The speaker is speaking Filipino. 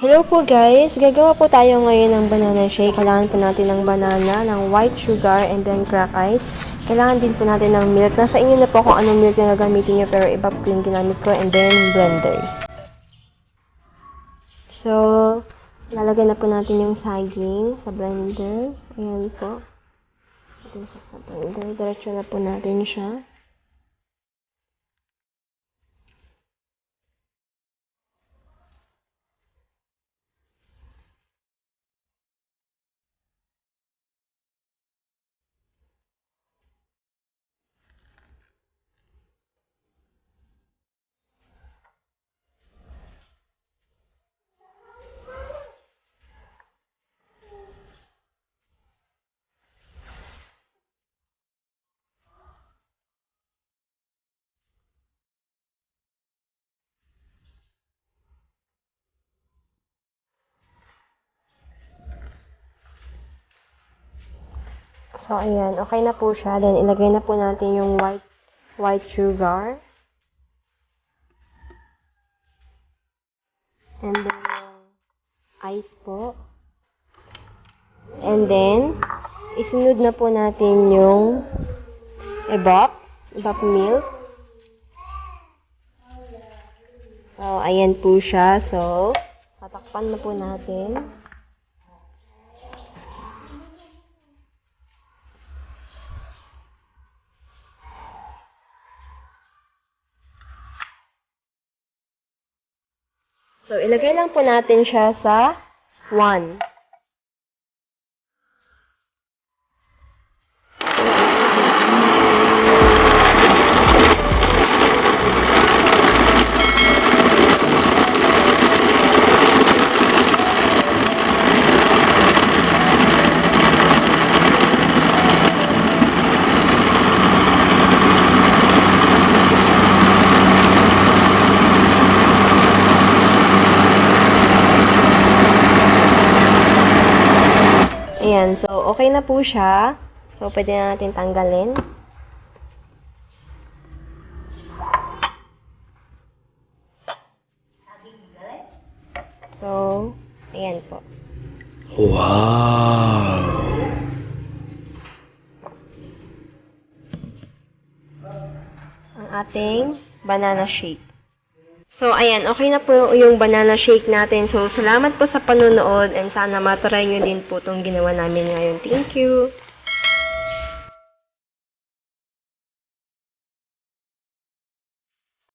Hello po guys! Gagawa po tayo ngayon ng banana shake. Kailangan po natin ng banana, ng white sugar, and then crack ice. Kailangan din po natin ng milk. Nasa inyo na po kung anong milk na gagamitin nyo, pero iba po yung ginamit ko, and then blender. So, lalagay na po natin yung saging sa blender. Ayan po. Ayan siya sa blender. Diretso na po natin siya. So, ayan. Okay na po siya. Then, ilagay na po natin yung white sugar. And then, ice po. And then, isunod na po natin yung evap milk. So, ayan po siya. So, tatakpan na po natin. So, ilagay lang po natin siya sa 1. Ayan, so okay na po siya. So, pwede na natin tanggalin. So, ayan po. Wow! Ang ating banana shake. So, ayan, okay na po yung banana shake natin. So, salamat po sa panonood and sana matry nyo din po itong ginawa namin ngayon. Thank you!